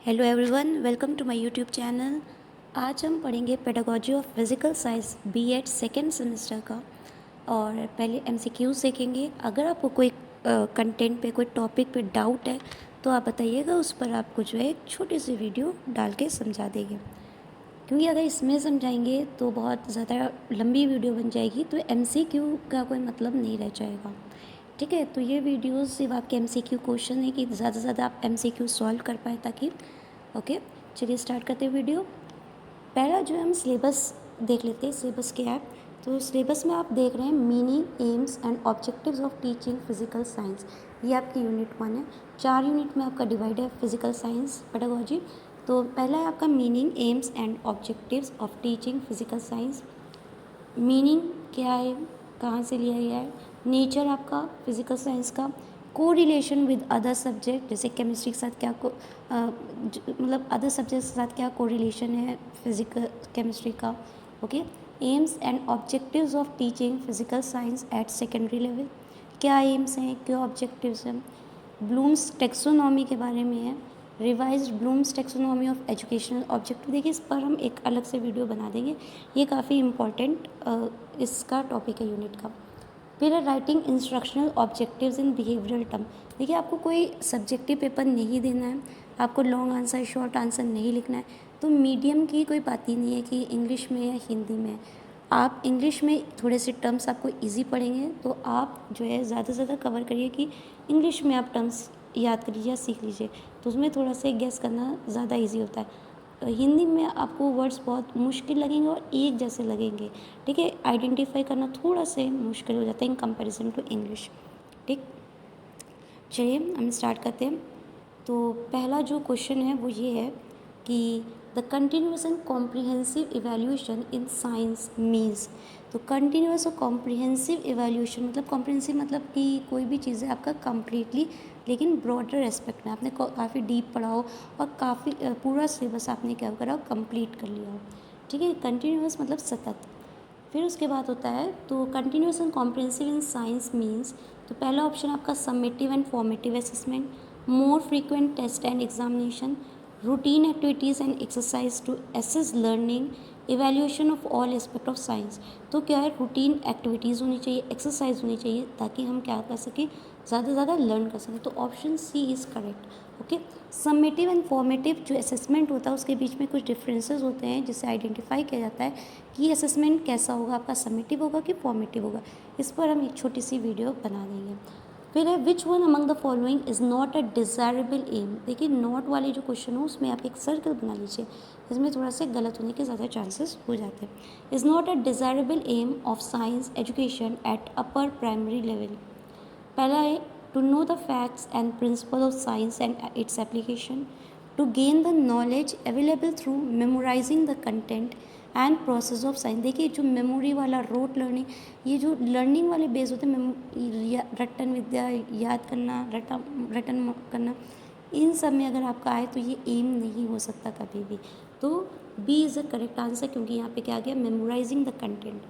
Hello everyone, welcome to my YouTube channel. आज हम पढ़ेंगे pedagogy of physical science B Ed second semester का। और पहले एमसीक्यूज़ देखेंगे। अगर आपको कोई कंटेंट पे, कोई टॉपिक पे डाउट है तो आप बताइएगा, उस पर आपको जो है एक छोटी सी वीडियो डाल के समझा देंगे। क्योंकि अगर इसमें समझाएंगे तो बहुत ज़्यादा लंबी वीडियो बन जाएगी, तो एमसीक्यू का कोई मतलब नहीं रह जाएगा। ठीक है, तो ये वीडियोस सिर्फ आपके एमसीक्यू क्वेश्चन है कि ज़्यादा से ज़्यादा आप एमसीक्यू सॉल्व कर पाए ताकि। ओके, चलिए स्टार्ट करते हैं वीडियो। पहला जो है हम सिलेबस देख लेते हैं। सिलेबस क्या है? तो सिलेबस में आप देख रहे हैं meaning, AIIMS and objectives of teaching physical science. ये आपकी यूनिट 1 है। 4 यूनिट में आपका डिवाइड है फिजिकल साइंस पेडागोजी। तो पहला है आपका meaning, AIIMS and objectives of teaching physical science. Meaning क्या है, कहाँ से लिया गया है, नेचर आपका फिजिकल साइंस का, को रिलेशन विद अदर सब्जेक्ट, जैसे केमिस्ट्री के साथ क्या मतलब अदर सब्जेक्ट के साथ क्या को रिलेशन है फिजिकल केमिस्ट्री का। Okay, aims and objectives of teaching physical science at secondary level. क्या एम्स हैं, क्या ऑब्जेक्टिव्स हैं। ब्लूम्स टेक्सोनॉमी के बारे में है। Revised Bloom's taxonomy of educational objective. देखिए, इस पर हम एक अलग से वीडियो बना देंगे। ये काफ़ी इम्पॉर्टेंट इसका टॉपिक है यूनिट का। फिर है राइटिंग इंस्ट्रक्शनल ऑब्जेक्टिव्स इन बिहेवियरल टर्म। देखिए, आपको कोई सब्जेक्टिव पेपर नहीं देना है, आपको लॉन्ग आंसर, शॉर्ट आंसर नहीं लिखना है, तो मीडियम की कोई बात ही नहीं है कि इंग्लिश में या हिंदी में। आप इंग्लिश में थोड़े से टर्म्स आपको इजी पड़ेंगे, तो आप जो है ज़्यादा से ज़्यादा कवर करिए कि इंग्लिश में आप टर्म्स याद कर लीजिए, सीख लीजिए, तो उसमें थोड़ा सा गेस करना ज़्यादा ईजी होता है। हिंदी में आपको वर्ड्स बहुत मुश्किल लगेंगे और एक जैसे लगेंगे। ठीक है, आइडेंटिफाई करना थोड़ा से मुश्किल हो जाता है इन कंपैरिजन टू इंग्लिश। ठीक, चलिए हम स्टार्ट करते हैं। तो पहला जो क्वेश्चन है वो ये है कि the continuous and comprehensive evaluation in science means. तो कंटिन्यूस और कॉम्प्रिहेंसिव इवैल्यूएशन मतलब, कॉम्प्रिहेंसिव मतलब कि कोई भी चीज़ है आपका कंप्लीटली, लेकिन ब्रॉडर एस्पेक्ट में आपने काफ़ी डीप पढ़ा हो और काफ़ी पूरा सिलेबस आपने क्या करा हो, कंप्लीट कर लिया हो। ठीक है, कंटिन्यूस मतलब सतत। फिर उसके बाद होता है तो continuous and comprehensive in science means. तो पहला ऑप्शन आपका summative and formative assessment, more frequent test and examination, routine activities and exercise to assess learning, evaluation of all aspect of science। तो क्या है, रूटीन एक्टिविटीज़ होनी चाहिए, exercise होनी चाहिए, ताकि हम क्या कर सकें, ज़्यादा से ज़्यादा लर्न कर सकें। तो option C is correct. Okay, summative and formative जो असेसमेंट होता है उसके बीच में कुछ डिफरेंसेस होते हैं, जिससे आइडेंटिफाई किया जाता है कि असेसमेंट कैसा होगा, आपका समेटिव होगा कि फॉर्मेटिव होगा। इस पर हम एक छोटी सी वीडियो बना देंगे। फिर है which one among the following is not a desirable aim. देखिए, नॉट वाले जो क्वेश्चन हो उसमें आप एक सर्कल बना लीजिए, इसमें थोड़ा सा गलत होने के ज़्यादा चांसेस हो जाते हैं। Is not a desirable aim of science education at upper primary level. पहला है to know the facts and principle of science and its application, to gain the knowledge available through memorising the content and process of science. देखिए, जो memory वाला, rote learning, ये जो learning वाले base होते हैं, रटन विद्या, याद करना, रटन करना, इन सब में अगर आपका आए तो ये एम नहीं हो सकता कभी भी। तो B is the correct answer, क्योंकि यहाँ पे क्या आ गया, मेमोराइजिंग द कंटेंट।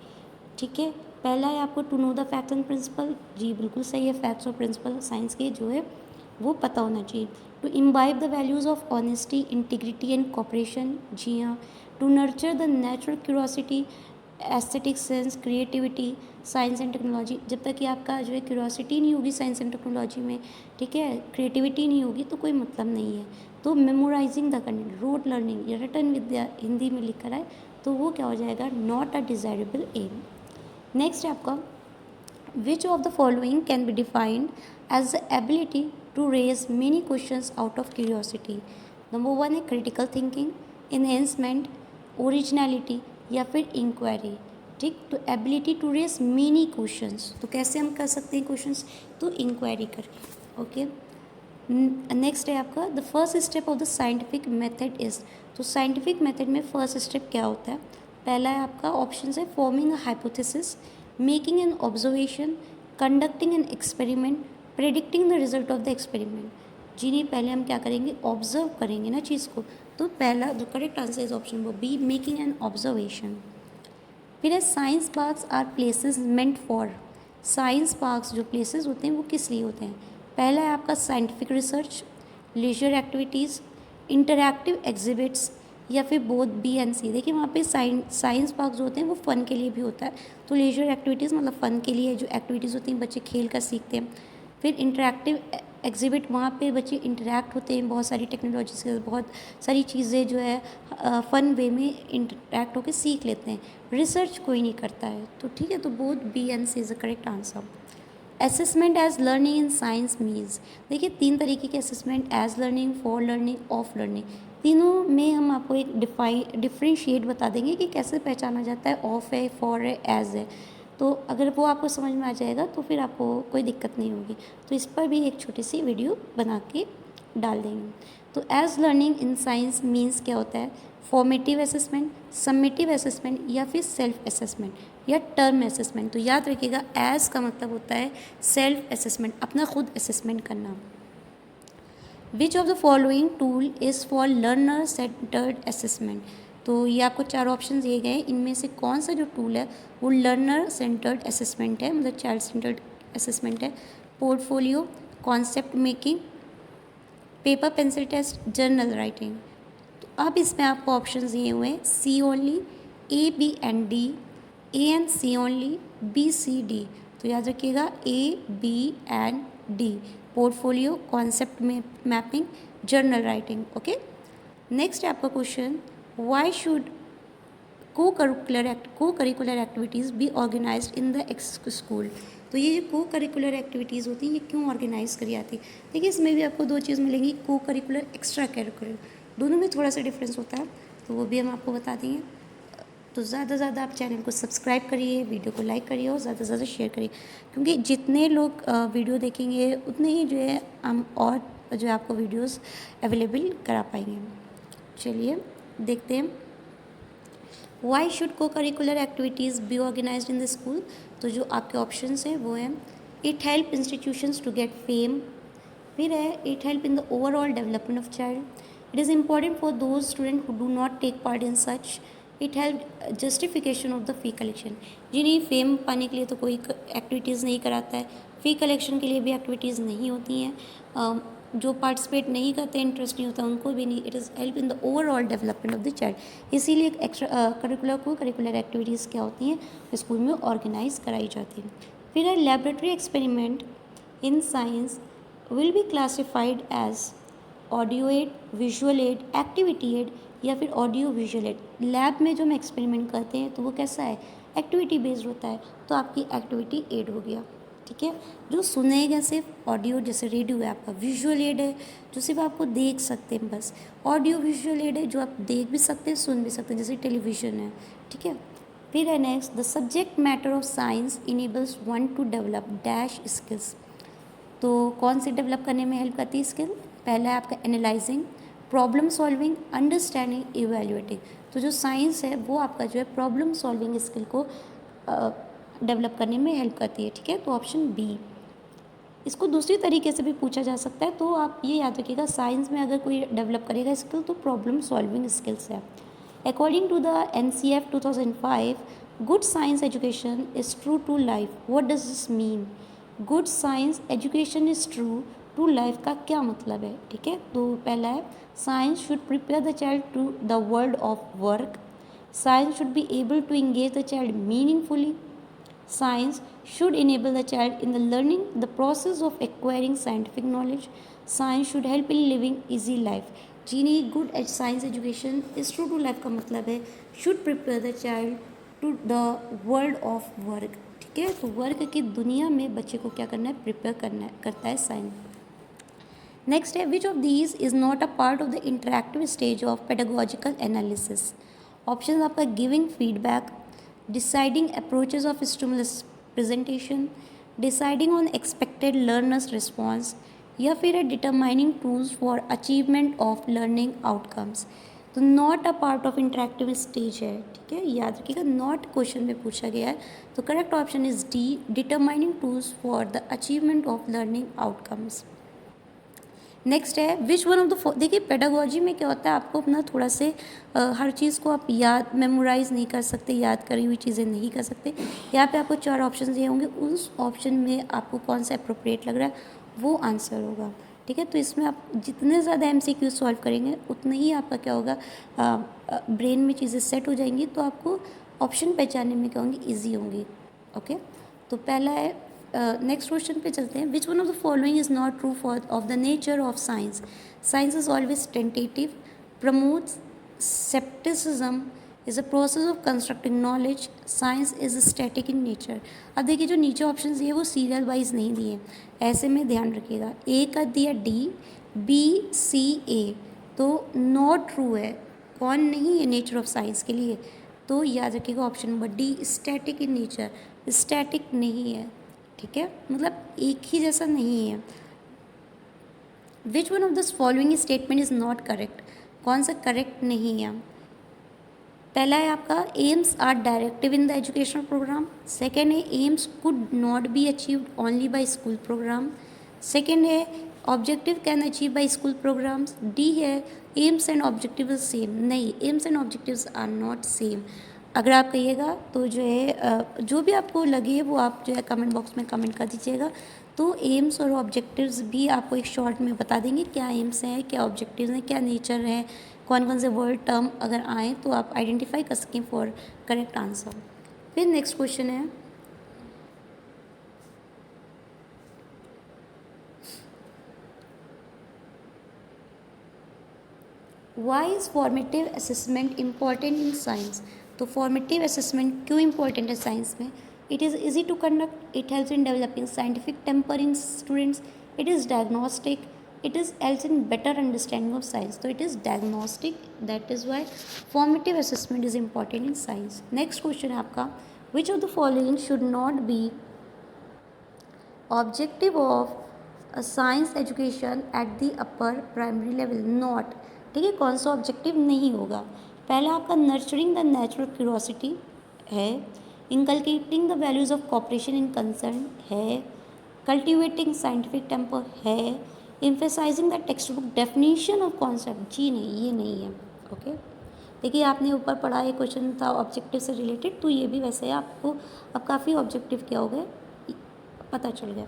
ठीक है, पहला है आपको to know the facts and principle. जी बिल्कुल सही है, फैक्ट्स और प्रिंसिपल साइंस के जो है वो पता होना चाहिए। To imbibe the values of honesty, integrity and cooperation. जी हाँ। To nurture the natural curiosity, aesthetic sense, creativity, science and technology. जब तक कि आपका जो है क्यूरोसिटी नहीं होगी साइंस एंड टेक्नोलॉजी में, ठीक है, क्रिएटिविटी नहीं होगी, तो कोई मतलब नहीं है। तो memorising the content, rote learning या रटन विद्या हिंदी में लिख कर आए तो वो क्या हो जाएगा, not a desirable aim. Next है आपका which of the following can be defined as the ability to raise many questions out of curiosity. Number 1 है क्रिटिकल थिंकिंग, इन्हेंसमेंट, ओरिजिनलिटी या फिर इंक्वायरी। ठीक, तो ability to raise many questions, तो कैसे हम कर सकते हैं क्वेश्चंस, तो इंक्वायरी करके। ओके, नेक्स्ट है आपका the first step of the scientific method is. तो साइंटिफिक मेथड में फर्स्ट स्टेप क्या होता है, पहला है आपका ऑप्शन है forming a hypothesis, making an observation, conducting an experiment, predicting the result of the experiment. जी नहीं, पहले हम क्या करेंगे, ऑब्जर्व करेंगे ना चीज़ को, तो पहला जो करेक्ट आंसर इज ऑप्शन वो बी, मेकिंग एन ऑब्जर्वेशन। फिर है science parks are places meant for. Science parks जो प्लेसेस होते हैं वो किस लिए होते हैं, पहला है आपका scientific research, leisure activities, interactive exhibits या फिर बोथ बी एंड सी। देखिए वहाँ पे साइंस पार्क जो होते हैं वो फ़न के लिए भी होता है, तो लेजर एक्टिविटीज़ मतलब फ़न के लिए जो एक्टिविटीज़ होती हैं बच्चे खेल कर सीखते हैं। फिर इंटरैक्टिव एग्जिबिट, वहाँ पे बच्चे इंटरैक्ट होते हैं बहुत सारी टेक्नोलॉजी से, बहुत सारी चीज़ें जो है फ़न वे में इंटरैक्ट होकर सीख लेते हैं। रिसर्च कोई नहीं करता है, तो ठीक है, तो both B and C is the correct answer. Assessment as learning in science means, देखिए 3 तरीके के assessment, as learning, for learning, of learning, तीनों में हम आपको एक डिफ्रेंशिएट बता देंगे कि कैसे पहचाना जाता है ऑफ है, फॉर है, एज है। तो अगर वो आपको समझ में आ जाएगा तो फिर आपको कोई दिक्कत नहीं होगी। तो इस पर भी एक छोटी सी वीडियो बना के डाल देंगे। तो as learning in science means क्या होता है? फॉर्मेटिव असेसमेंट, समेटिव असेसमेंट या फिर सेल्फ असेसमेंट या टर्म असेसमेंट। तो याद रखिएगा एज का मतलब होता है सेल्फ असेसमेंट, अपना खुद असेसमेंट करना। विच of the following tool is for learner centred assessment, तो ये आपको 4 ऑप्शन दिए गए हैं, इनमें से कौन सा जो टूल है वो लर्नर सेंटर्ड असेसमेंट है, मतलब चाइल्ड सेंटर्ड असेसमेंट है। Portfolio, concept making, paper pencil test, journal writing. तो अब इसमें आपको ऑप्शन दिए हुए हैं C only, A B and D, A and C only, B C D. तो याद रखिएगा A B and D, portfolio, concept mapping, journal writing. Okay, next है आपका question, why should co curricular activities be organised in the school. तो ये जो को curricular activities होती हैं ये क्यों ऑर्गेनाइज करी जाती है? देखिए इसमें भी आपको 2 चीज़ मिलेंगी, को करिकुलर, एक्स्ट्रा करिकुलर, दोनों में थोड़ा सा डिफरेंस होता है, तो वो भी हम आपको बता देंगे। तो ज़्यादा से ज़्यादा आप चैनल को सब्सक्राइब करिए, वीडियो को लाइक करिए और ज़्यादा से ज़्यादा शेयर करिए, क्योंकि जितने लोग वीडियो देखेंगे उतने ही जो है हम और जो है आपको वीडियोस अवेलेबल करा पाएंगे। चलिए देखते हैं, why should co curricular activities be organised in the school. तो जो आपके ऑप्शंस हैं वो हैं, it help institutions to get fame, फिर है it help in the overall development of child, it is important for those student who do not take part in such, it help justification of the fee collection. जी नहीं, fame पाने के लिए तो कोई activities नहीं कराता है, फ़ी कलेक्शन के लिए भी एक्टिविटीज़ नहीं होती हैं, जो पार्टिसिपेट नहीं करते, इंटरेस्ट नहीं होता उनको भी नहीं। It is help in the overall development of the child, इसीलिए एक्स्ट्रा करिकुलर एक्टिविटीज़ क्या होती हैं स्कूल में ऑर्गेनाइज कराई जाती हैं। फिर है laboratory experiment in science will be classified as audio aid, visual aid, activity aid या फिर ऑडियो विजुअल एड। लैब में जो हम एक्सपेरिमेंट करते हैं तो वो कैसा है? एक्टिविटी बेस्ड होता है, तो आपकी एक्टिविटी एड हो गया। ठीक है, जो सुनेगा सिर्फ ऑडियो, जैसे रेडियो है आपका, विजुअल एड है जो सिर्फ आपको देख सकते हैं बस, ऑडियो विजुअल एड है जो आप देख भी सकते हैं, सुन भी सकते हैं, जैसे टेलीविज़न है। ठीक है, फिर है next, the subject matter of science enables one two develop dash skills. तो कौन सी डेवलप करने में हेल्प करती है स्किल? पहला है आपका analysing, problem solving, understanding, evaluating. तो जो साइंस है वो आपका जो है प्रॉब्लम सॉल्विंग स्किल को डेवलप करने में हेल्प करती है। ठीक है, तो ऑप्शन बी। इसको दूसरी तरीके से भी पूछा जा सकता है, तो आप ये याद रखिएगा साइंस में अगर कोई डेवलप करेगा स्किल तो प्रॉब्लम सॉल्विंग स्किल्स है। According to the NCF 2005, good science education is true to life. What does this mean? Good science education is true to life का क्या मतलब है? ठीक है, तो पहला है science should prepare the child to the world of work, science should be able to engage the child meaningfully, science should enable the child in the learning the process of acquiring scientific knowledge, science should help in living easy life। जी नहीं, good science education is true to life का मतलब है should prepare the child to the world of work. ठीक है, तो work की दुनिया में बच्चे को क्या करना है? प्रिपेयर करता है साइंस। नेक्स्ट है, which of these is not a part of the interactive stage of pedagogical analysis. Option आपका giving feedback, deciding approaches of stimulus presentation, deciding on expected learners response या फिर है determining tools for achievement of learning outcomes। तो not a part of interactive stage है। ठीक है, याद रखिएगा नॉट क्वेश्चन में पूछा गया है, तो correct option is D, determining tools for the achievement of learning outcomes. Next है विच वन ऑफ द, देखिए पेडागोजी में क्या होता है, आपको अपना थोड़ा से हर चीज़ को आप याद मेमोराइज़ नहीं कर सकते, याद करी हुई चीज़ें नहीं कर सकते। यहाँ पे आपको 4 ऑप्शन दिए होंगे, उस ऑप्शन में आपको कौन सा अप्रोप्रिएट लग रहा है वो आंसर होगा। ठीक है। तो इसमें आप जितने ज़्यादा MCQ सॉल्व करेंगे उतना ही आपका क्या होगा, ब्रेन में चीज़ें सेट हो जाएंगी, तो आपको ऑप्शन पहचानने में क्या होंगी, ईजी होंगी। ओके, तो पहला है, नेक्स्ट क्वेश्चन पे चलते हैं। विच one of the following is not true for of the nature of science? Science is always tentative, promotes skepticism, is a process of constructing knowledge, science is static in nature। अब देखिए जो नीचे option दिए वो serial wise नहीं दिए, ऐसे में ध्यान रखिएगा। ए का दिया डी, बी सी ए, तो नॉट ट्रू है, कौन नहीं है नेचर ऑफ साइंस के लिए, तो याद रखिएगा option number D, static in nature. Static नहीं है, ठीक है, मतलब एक ही जैसा नहीं है। Which one of this following statement is not correct? कौन सा करेक्ट नहीं है? पहला है आपका, aims are directive in the educational programme. Second है, aims could not be achieved only by school programme. Second है, objective can achieve by school programmes. D है, aims and objective is same. नहीं, aims and objectives are not same. अगर आप कहिएगा तो जो है जो भी आपको लगे वो आप जो है कमेंट बॉक्स में कमेंट कर दीजिएगा। तो एम्स और ऑब्जेक्टिव्स भी आपको एक शॉर्ट में बता देंगे, क्या एम्स हैं, क्या ऑब्जेक्टिव्स हैं, क्या नेचर है, कौन कौन से वर्ड टर्म अगर आए तो आप आइडेंटिफाई कर सकें फॉर करेक्ट आंसर। फिर नेक्स्ट क्वेश्चन है, why is formative assessment important in science? तो फॉर्मेटिव असेसमेंट क्यों इम्पॉर्टेंट है साइंस में? It is easy to conduct, it helps in developing scientific temper in students, it is diagnostic, it is helps in better understanding of science. So it is diagnostic, that is why formative assessment is important in science. Next question है आपका, which of the following should not be objective of a science education at the upper primary level? Not, ठीक है, कौन सा objective नहीं होगा? पहला आपका नर्चरिंग द नेचुरल क्यूरोसिटी है, inculcating the values of cooperation in concern है, कल्टिवेटिंग साइंटिफिक टेम्पर है, emphasising the text book definition of concept. जी नहीं, ये नहीं है। ओके, देखिए आपने ऊपर पढ़ा, एक क्वेश्चन था ऑब्जेक्टिव से रिलेटेड, तो ये भी वैसे है, आपको अब काफ़ी ऑब्जेक्टिव क्या हो गए पता चल गया।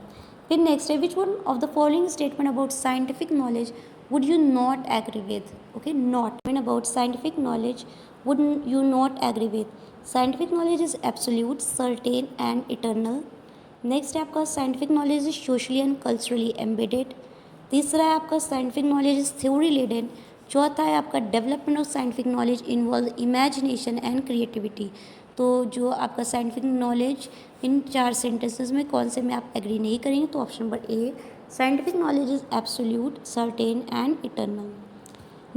फिर नेक्स्ट है, which one of the following statement about scientific knowledge would you not agree with? Okay, not mean about scientific knowledge would you not agree with? Scientific knowledge is absolute, certain and eternal. Next है आपका, scientific knowledge is socially and culturally embedded. तीसरा है आपका, scientific knowledge is theory laden. चौथा है आपका, development of scientific knowledge involve imagination and creativity. तो जो आपका साइंटिफिक नॉलेज इन 4 सेंटेंसेस में कौन से में आप एग्री नहीं करेंगे, तो option number A, scientific knowledge is absolute, certain and eternal.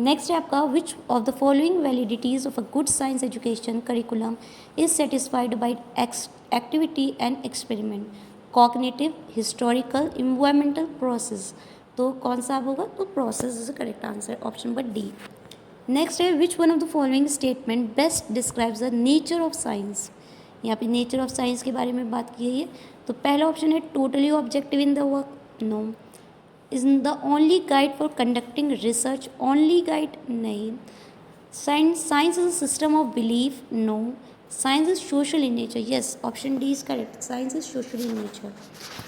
Next है आपका, which of the following validities of a good science education curriculum is satisfied by activity and experiment? Cognitive, historical, environmental, process. तो कौन सा होगा, तो process is correct answer, option number D. Next है, which one of the following statement best describes the nature of science? यहाँ पे nature of science के बारे में बात की है। तो पहला ऑप्शन है, totally objective in the work. No. Is the only guide for conducting research? Only guide नहीं। Science is a system of belief? No. Science is social in nature? Yes, option D is correct, science is social in nature.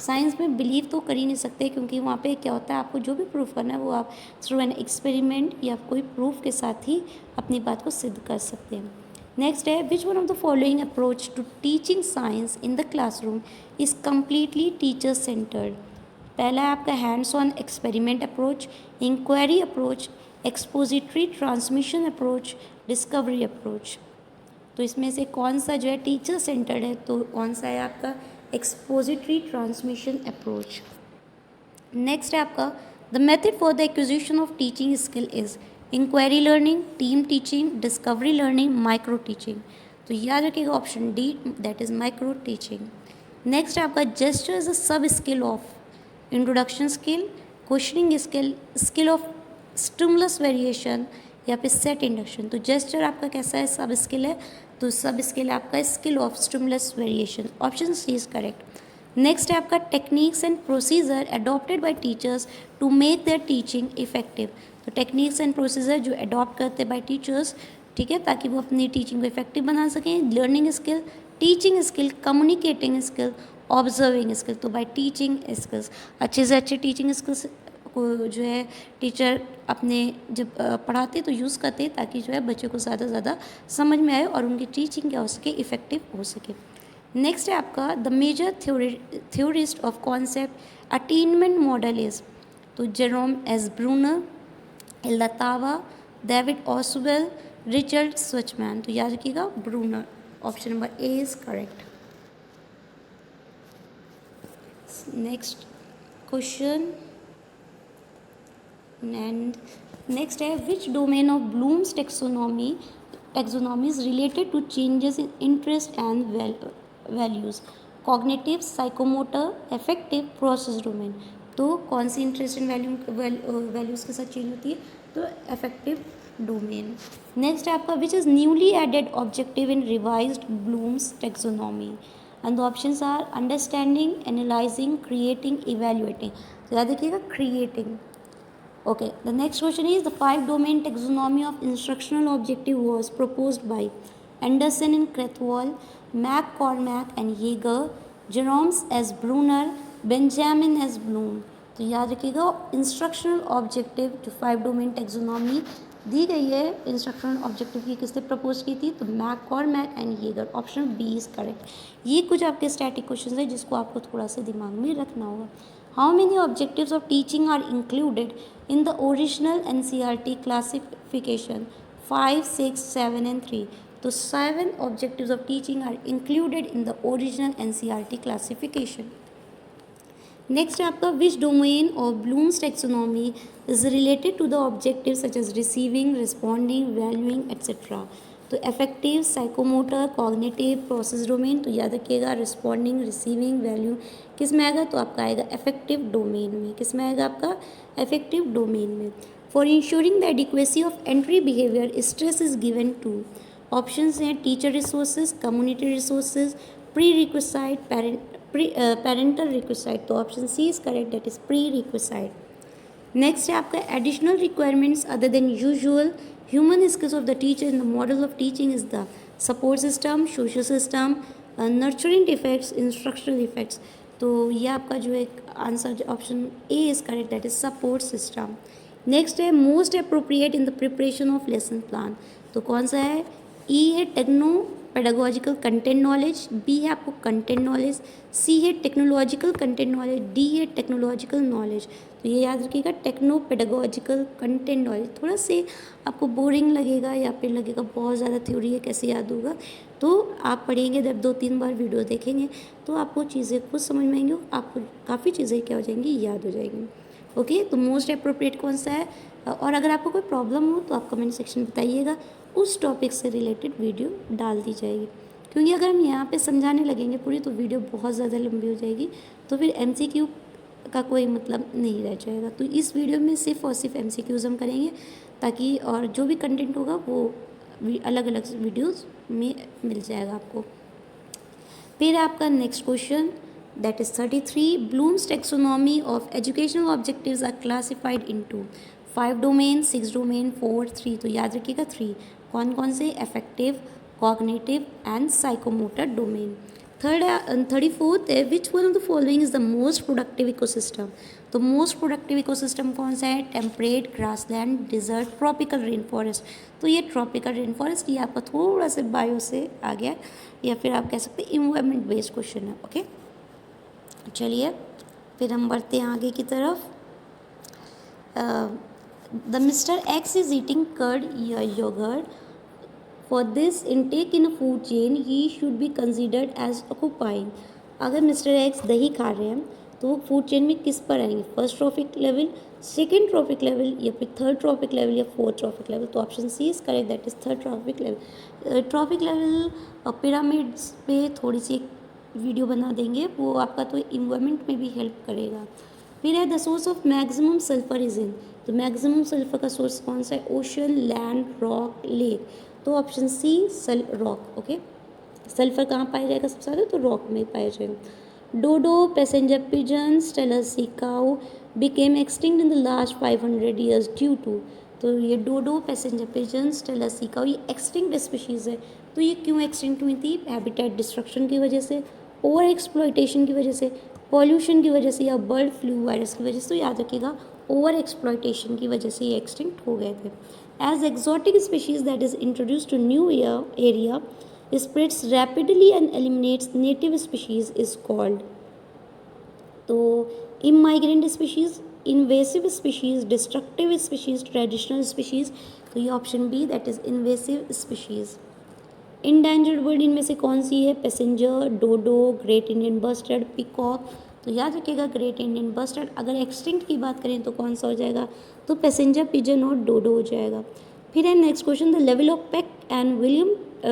Science में believe तो कर ही नहीं सकते, क्योंकि वहाँ पे क्या होता है, आपको जो भी प्रूफ करना है वो आप थ्रू एन एक्सपेरिमेंट या कोई प्रूफ के साथ ही अपनी बात को सिद्ध कर सकते हैं। नेक्स्ट है, which one of the following approach to teaching science in the classroom is completely teacher centred? पहला है आपका, hands on experiment approach, inquiry approach, expository transmission approach, discovery approach. तो इसमें से कौन सा जो है टीचर सेंटर्ड है, तो कौन सा है आपका, एक्सपोजिटरी ट्रांसमिशन अप्रोच। नेक्स्ट है आपका, the method for the acquisition of teaching skill is inquiry learning, team teaching, discovery learning, micro teaching. तो याद रखिएगा option D, that is micro teaching. Next है आपका, gesture is a sub skill of introduction skill, questioning skill, skill of stimulus variation या फिर set induction. तो gesture आपका कैसा है, सब स्किल है, तो सब स्किल आपका skill of stimulus variation, option C is correct. Next है आपका, techniques and procedure adopted by teachers to make their teaching effective. तो टेक्निक्स एंड प्रोसीजर जो अडॉप्ट करते हैं बाय टीचर्स, ठीक है, ताकि वो अपनी टीचिंग को इफेक्टिव बना सकें। Learning skill, teaching skill, communicating skill, observing skill. तो बाय टीचिंग स्किल्स, अच्छे से अच्छे टीचिंग स्किल्स को जो है टीचर अपने जब पढ़ाते तो यूज़ करते ताकि जो है बच्चों को ज़्यादा से ज़्यादा समझ में आए और उनकी टीचिंग क्या हो सके, इफ़ेक्टिव हो सके। नेक्स्ट है आपका the major theorist of concept attainment model is, तो Jerome S Bruner, Hilda Taba, David Ausubel, Richard Suchman. तो याद रखिएगा Bruner, option number A is correct. Next question and next है which domain of Bloom's taxonomy is related to changes in interest and values, cognitive, psychomotor, affective, process domain. तो कौन सी interest and values के साथ change होती है, तो affective domain. Next है आपका which is newly added objective in revised Bloom's taxonomy, and the options are understanding, analysing, creating, evaluating. तो याद रखिएगा creating. Okay, the next question is the 5-domain taxonomy of instructional objective was proposed by Anderson and Krathwohl, McCormack and Yeager, Jerome S. Brunner, Benjamin S. Bloom। तो याद रखिएगा instructional objective जो 5-डोमेन taxonomy दी गई है, instructional objective की किसने propose की थी, तो McCormack and Yager, option B is correct. ये कुछ आपके स्टैटिक क्वेश्चन है जिसको आपको थोड़ा सा दिमाग में रखना होगा। How many objectives of teaching are included in the original NCERT classification 5, 6, 7 and 3। तो 7 objectives of teaching are included in the original NCERT classification। Next है आपका which domain of Bloom's taxonomy is related to the objective such as receiving, responding, valuing etcetera. तो affective, psychomotor, cognitive, process domain. तो याद रखिएगा responding, receiving, value किस में आएगा, तो आपका आएगा अफेक्टिव डोमेन में। किस में आएगा आपका अफेक्टिव डोमेन में। For ensuring the adequacy of entry behaviour stress is given to, options हैं teacher resources, community resources, pre requisite, parental requisite. तो option C is correct, that is pre requisite. Next है आपका additional requirements other than usual human skills of the teacher in the model of teaching is the support system, social system, nurturing effects, instructional effects. तो ये आपका जो एक answer option A is correct, that is support system. Next है most appropriate in the preparation of lesson plan. तो कौन सा है, ई है techno pedagogical content knowledge, B है आपको कंटेंट नॉलेज, सी है टेक्नोलॉजिकल कंटेंट नॉलेज, डी है टेक्नोलॉजिकल नॉलेज। तो ये याद रखिएगा टेक्नो पेडागोजिकल कंटेंट नॉलेज। थोड़ा से आपको बोरिंग लगेगा या फिर लगेगा बहुत ज़्यादा थ्योरी है कैसे याद होगा, तो आप पढ़ेंगे जब 2-3 बार वीडियो देखेंगे तो आपको चीज़ें खुद समझ में आएंगी, आपको काफ़ी चीज़ें क्या हो जाएंगी, याद हो जाएंगी। ओके, तो मोस्ट अप्रोप्रिएट कौन सा है, और अगर आपको कोई प्रॉब्लम हो तो आप कमेंट सेक्शन में बताइएगा, उस टॉपिक से रिलेटेड वीडियो डाल दी जाएगी। क्योंकि अगर हम यहाँ पे समझाने लगेंगे पूरी तो वीडियो बहुत ज़्यादा लंबी हो जाएगी, तो फिर MCQ का कोई मतलब नहीं रह जाएगा। तो इस वीडियो में सिर्फ और सिर्फ MCQs हम करेंगे, ताकि और जो भी कंटेंट होगा वो अलग अलग वीडियोस में मिल जाएगा आपको। फिर आपका next question that is 33, Bloom's taxonomy of educational objectives are classified into 5 domain, 6 domain, 4, 3। तो याद रखिएगा 3 कौन कौन से, affective, cognitive and psychomotor domain. 34th है which one of the following is the most productive ecosystem. तो मोस्ट प्रोडक्टिव इकोसिस्टम कौन सा है, temperate, grassland, desert, tropical rain forest. तो ये ट्रॉपिकल रेन फॉरेस्ट ये आपका थोड़ा सा बायो से आ गया, या फिर आप कह सकते हैं इन्वायरमेंट बेस्ड क्वेश्चन है। ओके, चलिए फिर हम बढ़ते हैं आगे की तरफ। The mister X is eating curd या yoghurt. For this intake in a food chain, he should be considered as occupying। अगर मिस्टर एक्स दही खा रहे हैं तो वो फूड चेन में किस पर आएंगे, first trophic level, second trophic level, या फिर थर्ड ट्रॉपिक लेवल, या फोर्थ ट्रॉपिक लेवल। तो option C is correct, that is third trophic level. Trophic level pyramids पे थोड़ी सी वीडियो बना देंगे, वो आपका तो इन्वायरमेंट में भी हेल्प करेगा। फिर है the source of maximum sulphur is in. तो मैक्सिमम सल्फर का सोर्स कौन सा है, ओशन, लैंड, रॉक, लेक। तो option C rock. Okay, sulphur कहाँ पाया जाएगा सबसे ज़्यादा, तो रॉक में पाया जाएगा। Dodo, passenger pigeons, Steller sea cow became extinct in the last 500 years due to. तो ये dodo, passenger pigeons, Steller sea cow ये एक्सटिंक्ट स्पीशीज़ है। तो ये क्यों एक्सटिंक्ट हुई थी, हैबिटेट डिस्ट्रक्शन की वजह से, ओवर एक्सप्लॉयटेशन की वजह से, पॉल्यूशन की वजह से, या बर्ड फ्लू वायरस की वजह से। तो याद रखिएगा ओवर एक्सप्लॉयटेशन की वजह से ये एक्सटिंक्ट हो गए थे। As exotic species that is introduce to new area spreads rapidly and eliminates native species is called. तो immigrant species, invasive species, destructive species, traditional species, तो ये option B that is invasive species. Endangered bird इनमें से कौन सी है? Passenger, dodo, great Indian bustard, peacock. तो याद रखिएगा ग्रेट इंडियन बस्टर्ड। अगर एक्सटिंक्ट की बात करें तो कौन सा हो जाएगा? तो पैसेंजर पिजन और डोडो हो जाएगा। फिर है next question, the level of Peck and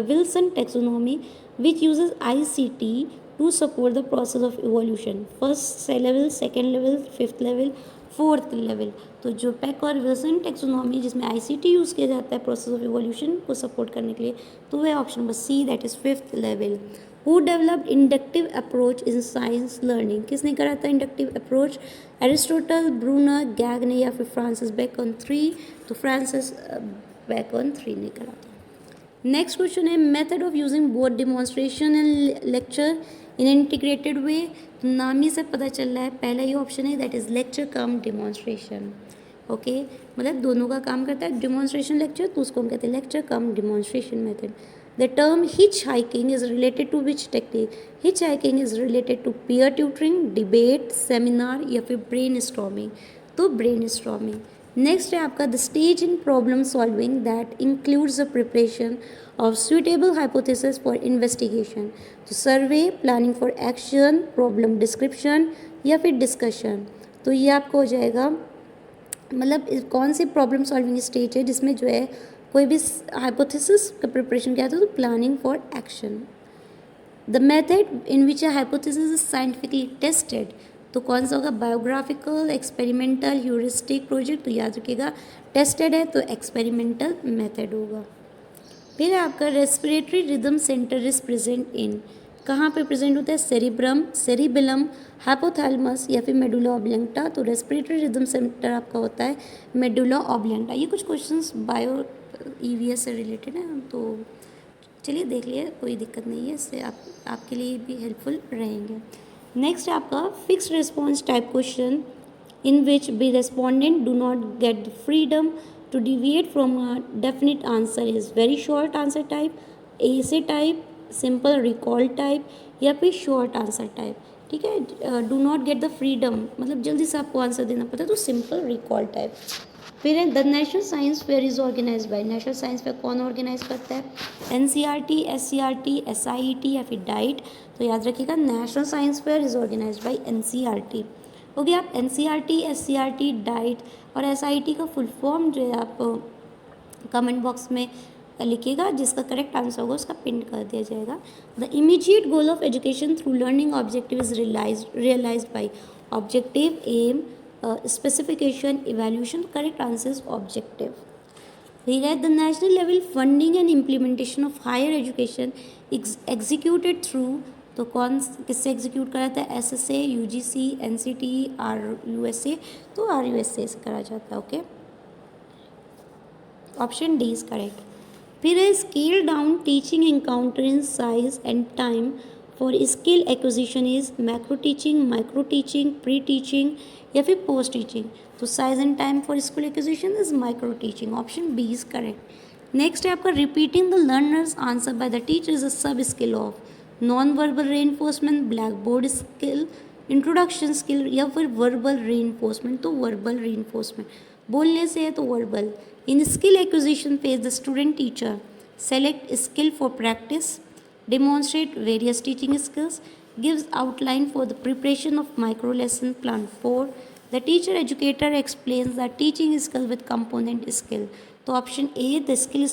Wilson taxonomy which uses ICT to support the process of evolution. First level, second level, fifth level, fourth level. तो जो पेक और विल्सन टेक्सोनॉमी जिसमें ICT use किया जाता है process of evolution को support करने के लिए, तो वह option number C that is fifth level. Who developed inductive approach in science learning? किसने करा था इंडक्टिव अप्रोच? एरिस्टोटल, ब्रूनर, गैगने या फिर फ्रांसिस बेकन? 3, तो फ्रांसिस बेकन 3 ने करा था। नेक्स्ट क्वेश्चन है method of using both demonstration and lecture in integrated way. तो नाम ही से पता चल रहा है, पहला ही ऑप्शन है that is lecture cum demonstration. Okay, मतलब दोनों का काम करता है, डिमॉन्स्ट्रेशन लेक्चर, तो उसको हम कहते हैं lecture cum demonstration method. The term hitchhiking is related to which technique? Hitchhiking is related to peer tutoring, debate, seminar या फिर ब्रेन स्टॉर्मिंग? तो ब्रेन स्टॉर्मिंग। नेक्स्ट है आपका the stage in problem solving that includes the preparation of suitable hypothesis for investigation. तो survey, planning for action, problem description या फिर discussion. तो ये आपको हो जाएगा, मतलब कौन सी प्रॉब्लम सॉल्विंग स्टेज है जिसमें जो है कोई भी हाइपोथेसिस का प्रिपरेशन किया था, तो planning for action. The method in which a hypothesis is scientifically tested, तो कौन सा होगा? Biographical, experimental, heuristic project. तो याद रखिएगा टेस्टेड है तो एक्सपेरिमेंटल मेथड होगा। फिर आपका respiratory rhythm centre is present in, कहाँ पे प्रेजेंट होता है? सेरिब्रम, सेरिबेलम, हाइपोथैलेमस या फिर मेडुला ऑब्लेंटा। तो रेस्पिरेटरी रिदम सेंटर आपका होता है मेडुला ऑब्लेंटा। ये कुछ क्वेश्चंस बायो EVS से रिलेटेड है, तो चलिए देख लिए, कोई दिक्कत नहीं है, इससे आपके लिए भी हेल्पफुल रहेंगे। नेक्स्ट आपका fix response type question in which be respondent do not get the freedom to deviate from a definite answer is very short answer type, essay type, simple recall type या फिर short answer type। ठीक है, do not get the freedom मतलब जल्दी से आपको answer देना पड़ता है, तो सिंपल रिकॉल टाइप। फिर है the national science fair is organise by, national science fair कौन ऑर्गेनाइज करता है? NCERT, SCERT, SIET या फिर डाइट? तो याद रखिएगा national science fair is organise by NCERT। हो गया, आप NCERT, SCERT, डाइट और SIT का फुल फॉर्म जो है आप कमेंट बॉक्स में लिखिएगा, जिसका करेक्ट आंसर होगा उसका पिन कर दिया जाएगा। The immediate goal of education through learning objective is realised by objective, aim, specification, evaluation. Correct answer is objective. ठीक है, the national level funding and implementation of higher education executed through, तो कौन किससे execute करा था? SSA, UGC, NCT, RUSA। तो RUSA से करा जाता है। Okay, option D is correct. फिर है scale down teaching encounter in size and time for skill acquisition is macro teaching, micro teaching, pre teaching या फिर पोस्ट टीचिंग? तो size and time for skill acquisition is micro teaching. Option B is correct. Next है आपका repeating the learner's answer by the teacher is a sub skill of non verbal reinforcement, blackboard skill, introduction skill या फिर verbal reinforcement? तो verbal reinforcement, बोलने से है तो verbal. In skill acquisition phase the student teacher select skill for practice, demonstrate various teaching skills, gives outline for the preparation of micro lesson plan 4, the teacher educator explains the teaching skill with component skill। तो option A the skill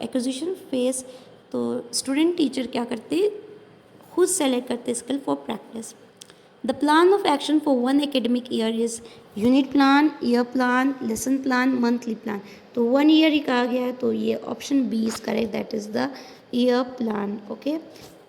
acquisition phase, तो student teacher क्या करते, खुद select करते skill for practice. The plan of action for one academic year is unit plan, year plan, lesson plan, monthly plan? तो 1 year ही कहा गया है, तो ये option B is correct, that is the year plan. Okay,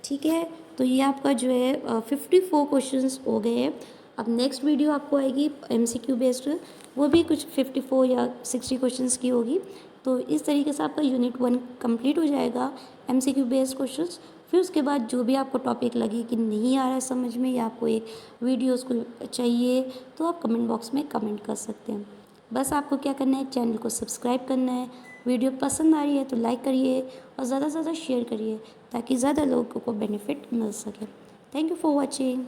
ठीक है, तो ये आपका जो है 54 क्वेश्चंस हो गए हैं। अब नेक्स्ट वीडियो आपको आएगी MCQ बेस्ड, वो भी कुछ 54 या 60 क्वेश्चंस की होगी। तो इस तरीके से आपका यूनिट 1 कंप्लीट हो जाएगा MCQ बेस्ड क्वेश्चंस। फिर उसके बाद जो भी आपको टॉपिक लगे कि नहीं आ रहा है समझ में या आपको एक वीडियो उसको चाहिए तो आप कमेंट बॉक्स में कमेंट कर सकते हैं। बस आपको क्या करना है, चैनल को सब्सक्राइब करना है। वीडियो पसंद आ रही है तो लाइक करिए और ज़्यादा से ज़्यादा शेयर करिए ताकि ज़्यादा लोगों को बेनिफिट मिल सके। Thank you for watching.